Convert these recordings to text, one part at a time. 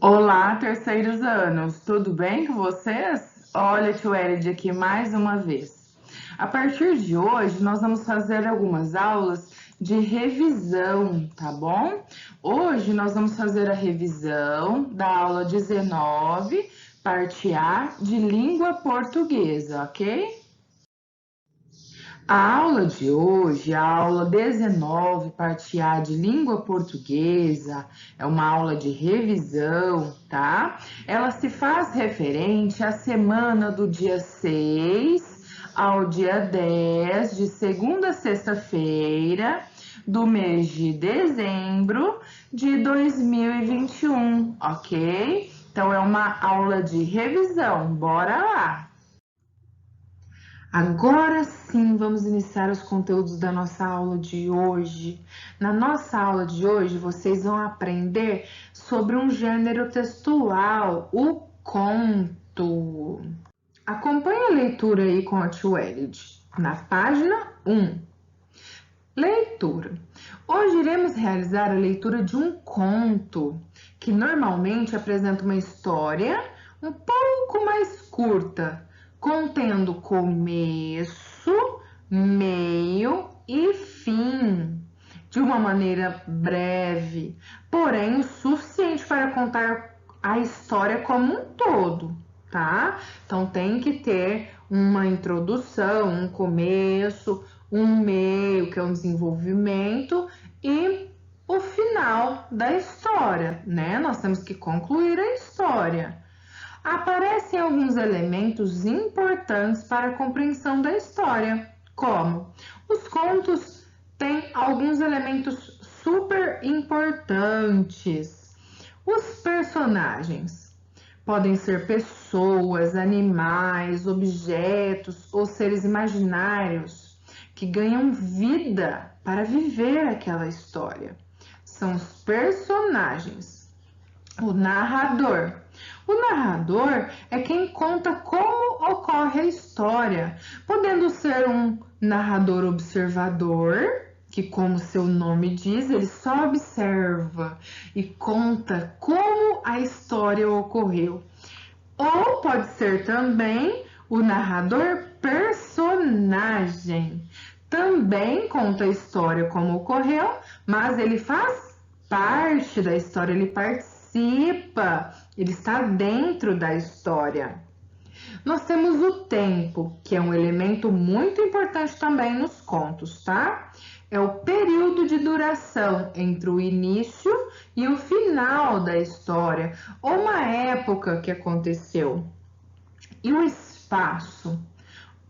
Olá, terceiros anos, tudo bem com vocês? Olha, tio Elid aqui mais uma vez. A partir de hoje, nós vamos fazer algumas aulas de revisão, tá bom? Hoje nós vamos fazer a revisão da aula 19, parte A, de língua portuguesa, ok? A aula de hoje, a aula 19, parte A de língua portuguesa, é uma aula de revisão, tá? Ela se faz referente à semana do dia 6 ao dia 10, de segunda a sexta-feira, do mês de dezembro de 2021, ok? Então é uma aula de revisão, bora lá! Agora sim, vamos iniciar os conteúdos da nossa aula de hoje. Na nossa aula de hoje, vocês vão aprender sobre um gênero textual, o conto. Acompanhe a leitura aí com a Tio Elid, na página 1. Leitura. Hoje iremos realizar a leitura de um conto, que normalmente apresenta uma história um pouco mais curta, contendo começo, meio e fim, de uma maneira breve, porém o suficiente para contar a história como um todo, tá? Então tem que ter uma introdução, um começo, um meio, que é um desenvolvimento, e o final da história, né? Nós temos que concluir a história. Aparecem alguns elementos importantes para a compreensão da história, como os contos têm alguns elementos super importantes. Os personagens podem ser pessoas, animais, objetos ou seres imaginários que ganham vida para viver aquela história. São os personagens. O narrador. O narrador é quem conta como ocorre a história, podendo ser um narrador observador, que, como seu nome diz, ele só observa e conta como a história ocorreu. Ou pode ser também o narrador personagem. Também conta a história como ocorreu, mas ele faz parte da história, ele participa, ele está dentro da história. Nós temos o tempo, que é um elemento muito importante também nos contos, tá? É o período de duração entre o início e o final da história, ou uma época que aconteceu. E o espaço,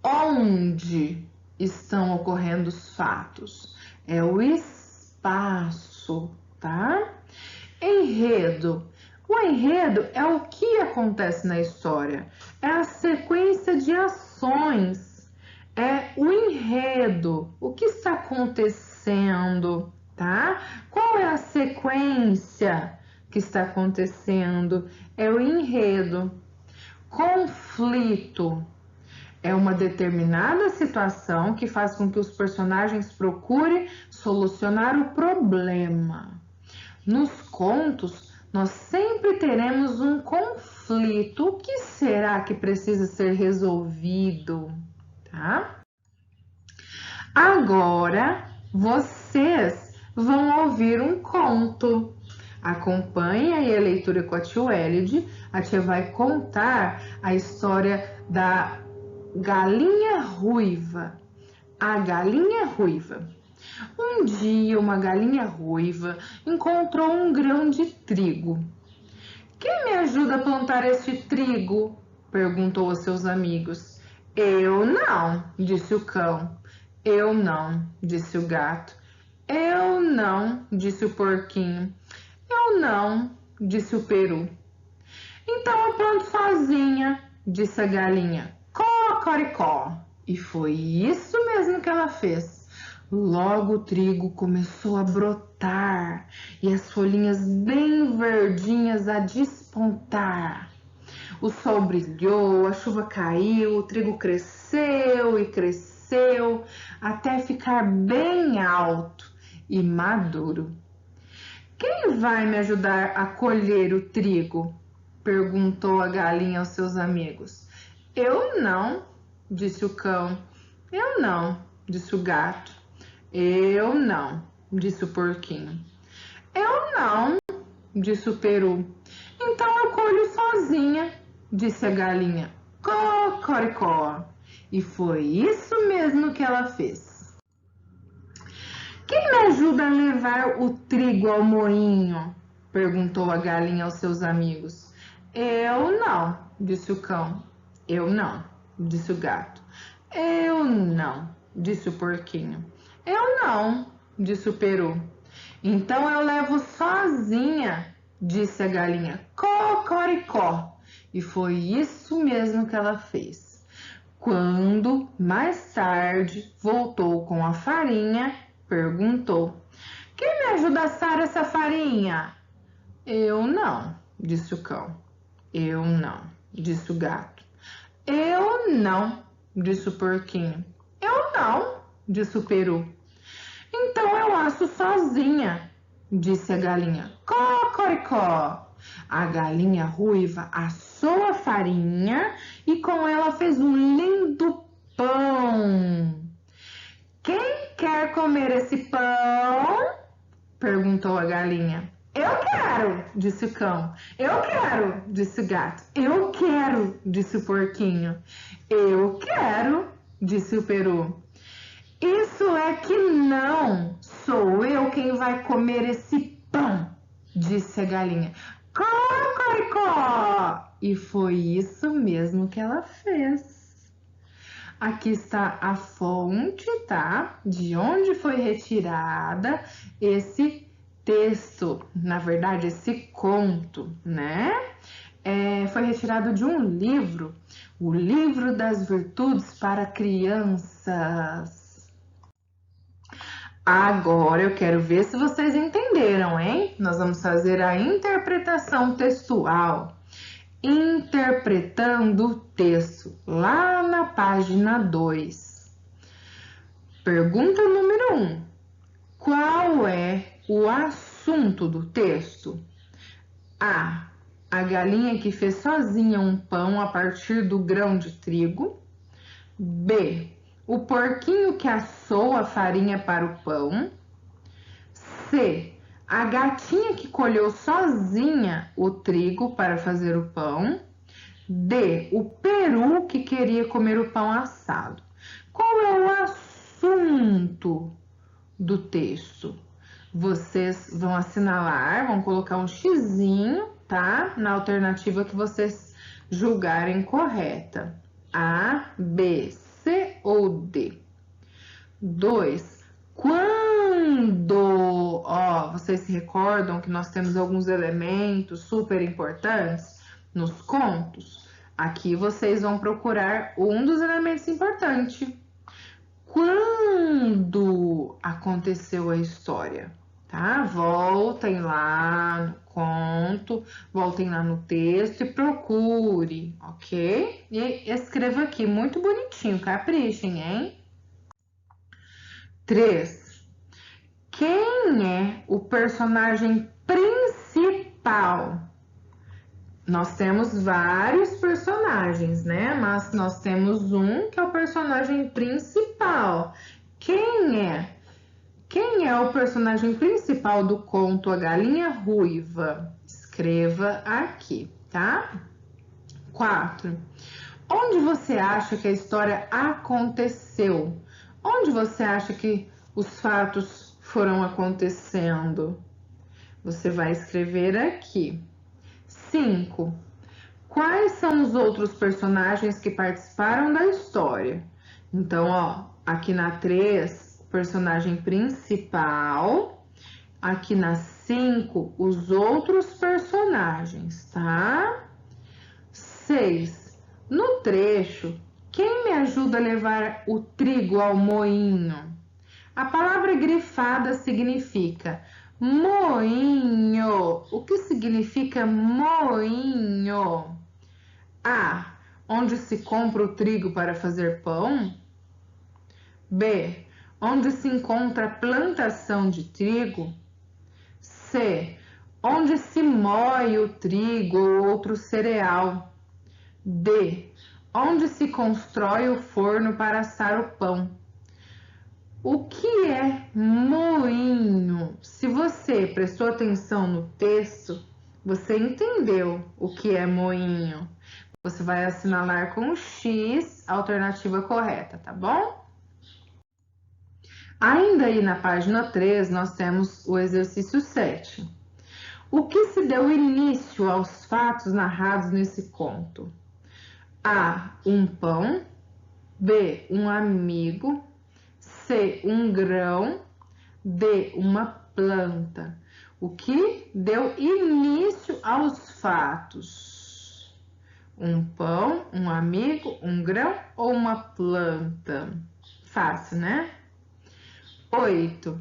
onde estão ocorrendo os fatos, é o espaço, tá? Enredo. O enredo é o que acontece na história, é a sequência de ações, é o enredo, o que está acontecendo, tá? Qual é a sequência que está acontecendo? É o enredo. Conflito é uma determinada situação que faz com que os personagens procurem solucionar o problema. Nos contos, nós sempre teremos um conflito. O que será que precisa ser resolvido? Tá? Agora, vocês vão ouvir um conto. Acompanhe aí a leitura com a tia Elid. A tia vai contar a história da galinha ruiva. A galinha ruiva. Um dia, uma galinha ruiva encontrou um grão de trigo. Quem me ajuda a plantar este trigo? Perguntou aos seus amigos. Eu não, disse o cão. Eu não, disse o gato. Eu não, disse o porquinho. Eu não, disse o peru. Então eu planto sozinha, disse a galinha. Cocoricó. E foi isso mesmo que ela fez. Logo o trigo começou a brotar e as folhinhas bem verdinhas a despontar. O sol brilhou, a chuva caiu, o trigo cresceu e cresceu até ficar bem alto e maduro. Quem vai me ajudar a colher o trigo? Perguntou a galinha aos seus amigos. Eu não, disse o cão. Eu não, disse o gato. Eu não, disse o porquinho. Eu não, disse o peru. Então eu colho sozinha, disse a galinha. Cocoricó. E foi isso mesmo que ela fez. Quem me ajuda a levar o trigo ao moinho? Perguntou a galinha aos seus amigos. Eu não, disse o cão. Eu não, disse o gato. Eu não, disse o porquinho. Eu não, disse o peru. Então eu levo sozinha, disse a galinha. Cocoricó. E foi isso mesmo que ela fez. Quando, mais tarde, voltou com a farinha, perguntou: Quem me ajuda a assar essa farinha? Eu não, disse o cão. Eu não, disse o gato. Eu não, disse o porquinho. Eu não, disse o peru. Então eu asso sozinha, disse a galinha. Cocoricó. A galinha ruiva assou a farinha e com ela fez um lindo pão. Quem quer comer esse pão? Perguntou a galinha. Eu quero, disse o cão. Eu quero, disse o gato. Eu quero, disse o porquinho. Eu quero, disse o peru. Isso é que não, sou eu quem vai comer esse pão, disse a galinha. Cocoricó! E foi isso mesmo que ela fez. Aqui está a fonte, tá? De onde foi retirada esse texto, na verdade, esse conto, né? Foi retirado de um livro, o Livro das Virtudes para Crianças. Agora eu quero ver se vocês entenderam, hein? Nós vamos fazer a interpretação textual. Interpretando o texto, lá na página 2. Pergunta número 1. Qual é o assunto do texto? A. A galinha que fez sozinha um pão a partir do grão de trigo. B. O porquinho que assou a farinha para o pão. C. A gatinha que colheu sozinha o trigo para fazer o pão. D. O peru que queria comer o pão assado. Qual é o assunto do texto? Vocês vão assinalar, vão colocar um xizinho, tá? Na alternativa que vocês julgarem correta. A, B, C ou D. 2. Quando, vocês se recordam que nós temos alguns elementos super importantes nos contos? Aqui vocês vão procurar um dos elementos importantes. Quando aconteceu a história, tá? Voltem lá no conto, voltem lá no texto e procure, ok? E escreva aqui, muito bonitinho, caprichem, hein? 3. Quem é o personagem principal? Nós temos vários personagens, né? Mas nós temos um que é o personagem principal. Quem é? Quem é o personagem principal do conto A Galinha Ruiva? Escreva aqui, tá? 4. Onde você acha que a história aconteceu? Onde você acha que os fatos foram acontecendo? Você vai escrever aqui. 5. Quais são os outros personagens que participaram da história? Então, aqui na 3, o personagem principal. Aqui na 5, os outros personagens, tá? 6. No trecho, quem me ajuda a levar o trigo ao moinho? A palavra grifada significa moinho. O que significa moinho? A. Onde se compra o trigo para fazer pão. B. Onde se encontra a plantação de trigo. C. C. Onde se moe o trigo ou outro cereal. D. Onde se constrói o forno para assar o pão. O que é moinho? Se você prestou atenção no texto, você entendeu o que é moinho. Você vai assinalar com o X a alternativa correta, tá bom? Ainda aí na página 3, nós temos o exercício 7. O que se deu início aos fatos narrados nesse conto? A. Um pão. B. Um amigo. C. Um grão. D. Uma planta. O que deu início aos fatos? Um pão, um amigo, um grão ou uma planta? Fácil, né? 8.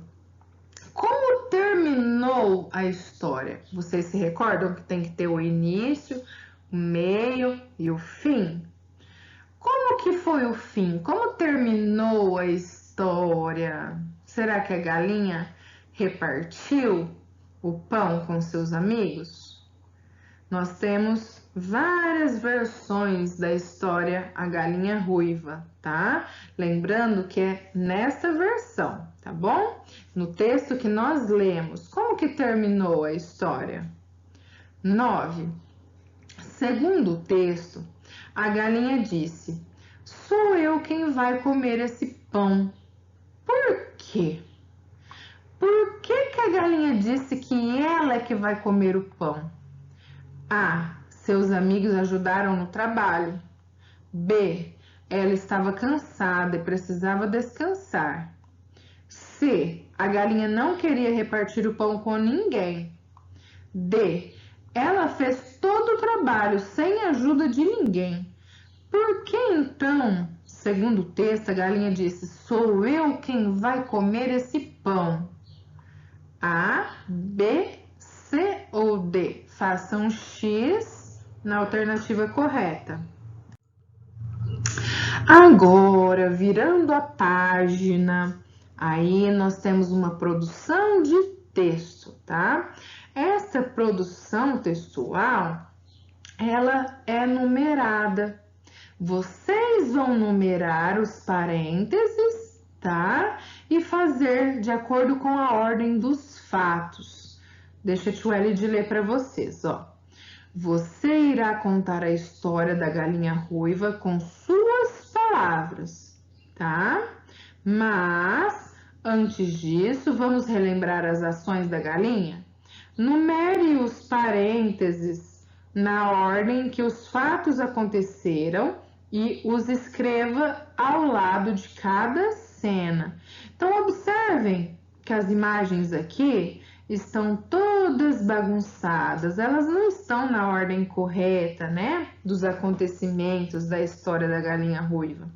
Como terminou a história? Vocês se recordam que tem que ter o início, o meio e o fim? Como que foi o fim? Como terminou a história? Será que a galinha repartiu o pão com seus amigos? Nós temos várias versões da história A Galinha Ruiva, tá? Lembrando que é nessa versão, tá bom? No texto que nós lemos, como que terminou a história? 9. Segundo o texto, a galinha disse: sou eu quem vai comer esse pão. Por quê? Por que que a galinha disse que ela é que vai comer o pão? A. Seus amigos ajudaram no trabalho. B. Ela estava cansada e precisava descansar. C. A galinha não queria repartir o pão com ninguém. D. Ela fez todo o trabalho sem a ajuda de ninguém. Por que então, segundo o texto, a galinha disse: sou eu quem vai comer esse pão? A, B, C ou D? Faça um X na alternativa correta. Agora, virando a página, aí nós temos uma produção de texto, tá? Essa produção textual, ela é numerada. Vocês vão numerar os parênteses, tá? E fazer de acordo com a ordem dos fatos. Deixa a tia Elide ler para vocês, ó. Você irá contar a história da galinha ruiva com suas palavras, tá? Mas, antes disso, vamos relembrar as ações da galinha? Numere os parênteses na ordem que os fatos aconteceram e os escreva ao lado de cada cena. Então, observem que as imagens aqui estão todas bagunçadas, elas não estão na ordem correta, né, dos acontecimentos da história da galinha ruiva.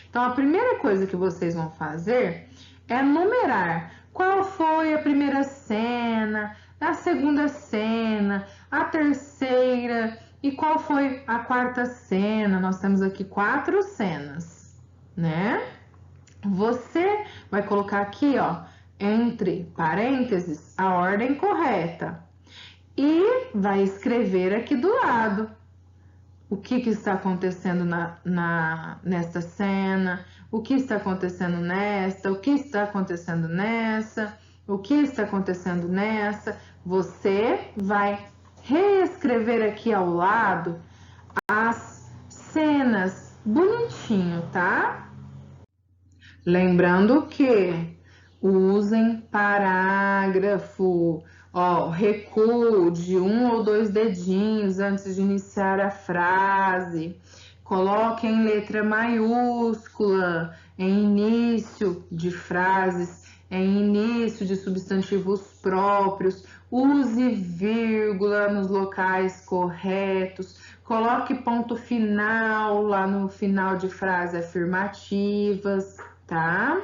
Então, a primeira coisa que vocês vão fazer é numerar qual foi a primeira cena, a segunda cena, a terceira e qual foi a quarta cena. Nós temos aqui 4 cenas, né? Você vai colocar aqui, ó, entre parênteses, a ordem correta e vai escrever aqui do lado o que está acontecendo nesta cena, o que está acontecendo nesta, o que está acontecendo nessa, o que está acontecendo nessa. Você vai reescrever aqui ao lado as cenas bonitinho, tá? Lembrando que usem parágrafo, ó, recuo de 1 ou 2 dedinhos antes de iniciar a frase. Coloquem letra maiúscula em início de frases, em início de substantivos próprios. Use vírgula nos locais corretos. Coloque ponto final lá no final de frase afirmativas, tá?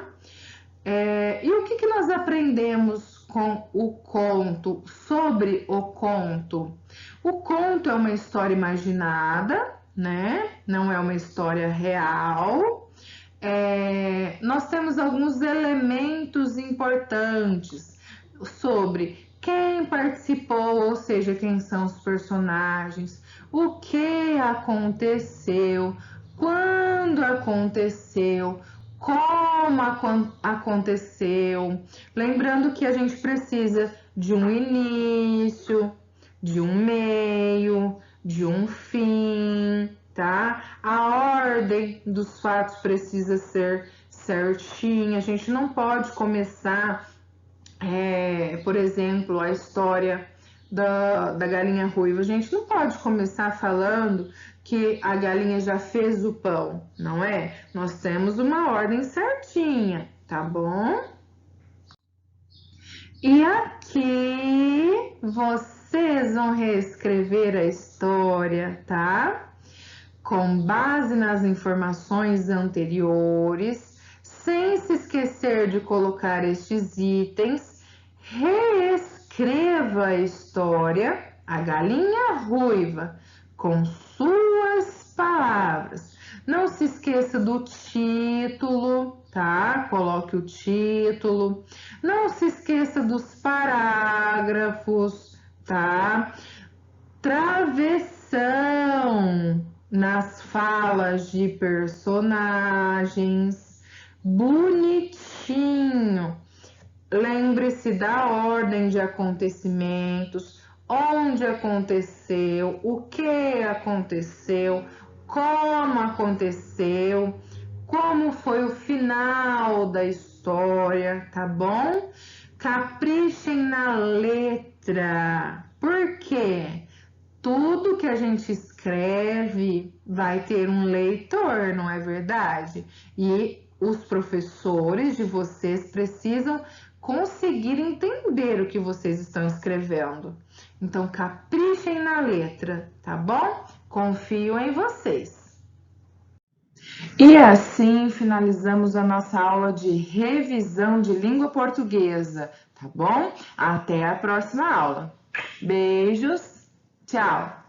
E o que nós aprendemos com o conto, sobre o conto? O conto é uma história imaginada, né? Não é uma história real. Nós temos alguns elementos importantes sobre quem participou, ou seja, quem são os personagens, o que aconteceu, quando aconteceu, como aconteceu. Lembrando que a gente precisa de um início, de um meio, de um fim, tá? A ordem dos fatos precisa ser certinha. A gente não pode começar, por exemplo, a história da galinha ruiva. A gente não pode começar falando que a galinha já fez o pão, não é? Nós temos uma ordem certinha, tá bom? E aqui vocês vão reescrever a história, tá? Com base nas informações anteriores, sem se esquecer de colocar estes itens, reescreva a história, a galinha ruiva, com suas palavras. Não se esqueça do título, tá? Coloque o título. Não se esqueça dos parágrafos, tá? Travessão nas falas de personagens, bonitinho. Lembre-se da ordem de acontecimentos, onde aconteceu, o que aconteceu, como foi o final da história, tá bom? Caprichem na letra. Por quê? Tudo que a gente escreve vai ter um leitor, não é verdade? E os professores de vocês precisam conseguir entender o que vocês estão escrevendo. Então, caprichem na letra, tá bom? Confio em vocês. E assim finalizamos a nossa aula de revisão de língua portuguesa, tá bom? Até a próxima aula. Beijos, tchau!